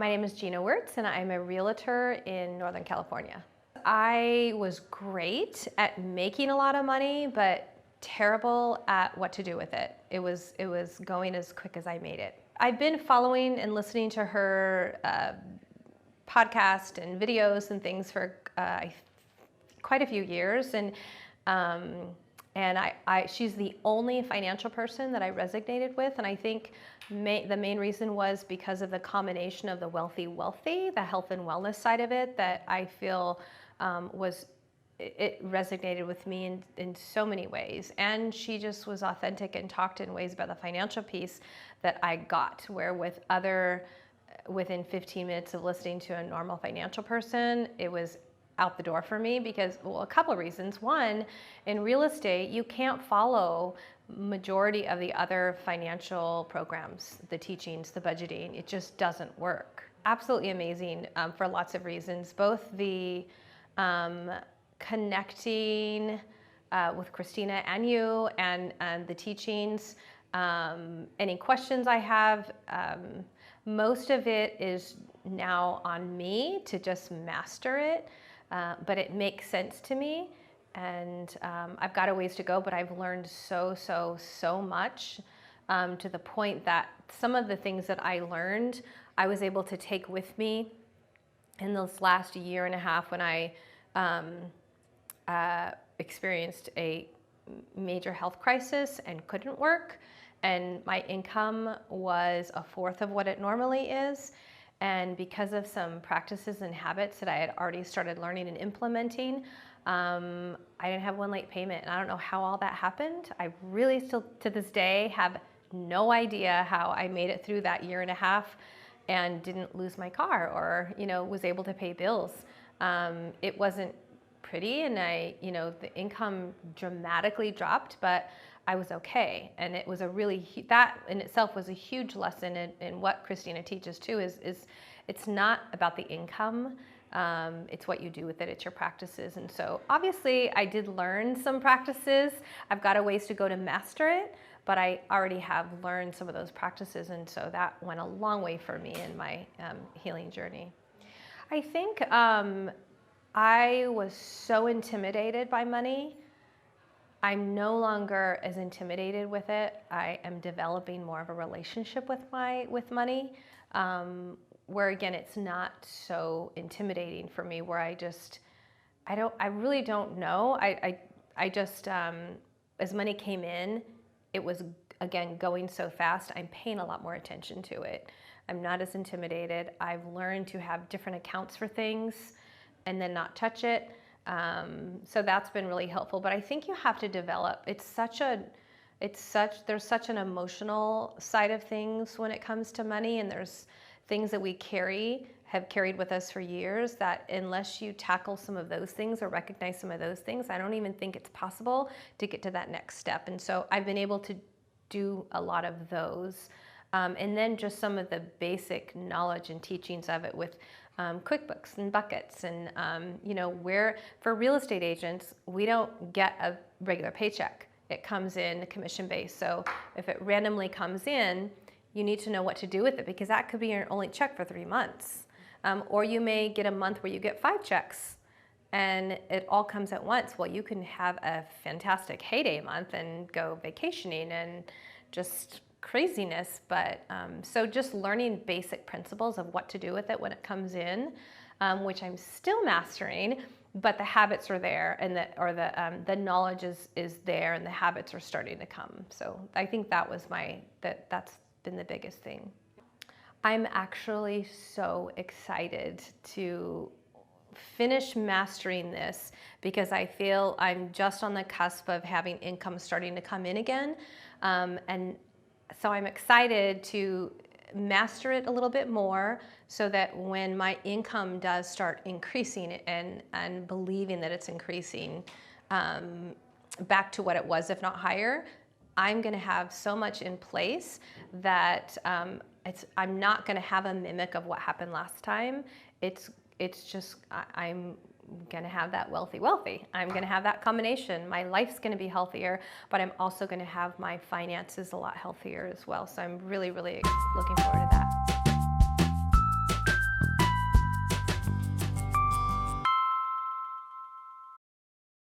My name is Gina Wertz, and I'm a realtor in Northern California. I was great at making a lot of money, but terrible at what to do with it. It was going as quick as I made it. I've been following and listening to her podcast and videos and things for quite a few years, and she's the only financial person that I resonated with, and I think the main reason was because of the combination of the wealthy, the health and wellness side of it, that I feel it resonated with me in so many ways. And she just was authentic and talked in ways about the financial piece that I got, where within 15 minutes of listening to a normal financial person, it was out the door for me because, well, a couple of reasons. One, in real estate, you can't follow majority of the other financial programs, the teachings, the budgeting. It just doesn't work. Absolutely amazing for lots of reasons, both the connecting with Christina and you and the teachings, any questions I have, most of it is now on me to just master it. But it makes sense to me, and I've got a ways to go, but I've learned so much to the point that some of the things that I learned, I was able to take with me in this last year and a half when I experienced a major health crisis and couldn't work, and my income was a fourth of what it normally is. And because of some practices and habits that I had already started learning and implementing, I didn't have one late payment. And I don't know how all that happened. I really still, to this day, have no idea how I made it through that year and a half and didn't lose my car or, was able to pay bills. It wasn't pretty, and the income dramatically dropped, but I was okay. And it was that in itself was a huge lesson in what Christina teaches too, is it's not about the income, it's what you do with it, it's your practices. And so obviously I did learn some practices. I've got a ways to go to master it, but I already have learned some of those practices, and so that went a long way for me in my healing journey. I think I was so intimidated by money. I'm no longer as intimidated with it. I am developing more of a relationship with money, where again, it's not so intimidating for me, where I really don't know. I just, as money came in, it was, again, going so fast, I'm paying a lot more attention to it. I'm not as intimidated. I've learned to have different accounts for things and then not touch it. So that's been really helpful, but I think you have to develop. There's such an emotional side of things when it comes to money, and there's things that we have carried with us for years that unless you tackle some of those things or recognize some of those things, I don't even think it's possible to get to that next step. And so I've been able to do a lot of those. And then just some of the basic knowledge and teachings of it with QuickBooks and buckets, and where for real estate agents, we don't get a regular paycheck. It comes in commission-based. So if it randomly comes in, you need to know what to do with it, because that could be your only check for 3 months. Or you may get a month where you get 5 checks and it all comes at once. Well, you can have a fantastic heyday month and go vacationing and just craziness, but so just learning basic principles of what to do with it when it comes in, which I'm still mastering, but the habits are there, and the knowledge is there, and the habits are starting to come. So I think that's been the biggest thing. I'm actually so excited to finish mastering this, because I feel I'm just on the cusp of having income starting to come in again, and so I'm excited to master it a little bit more, so that when my income does start increasing and believing that it's increasing back to what it was, if not higher, I'm going to have so much in place that I'm not going to have a mimic of what happened last time. It's just I'm going to have that wealthy. I'm going to have that combination. My life's going to be healthier, but I'm also going to have my finances a lot healthier as well. So I'm really, really looking forward to that.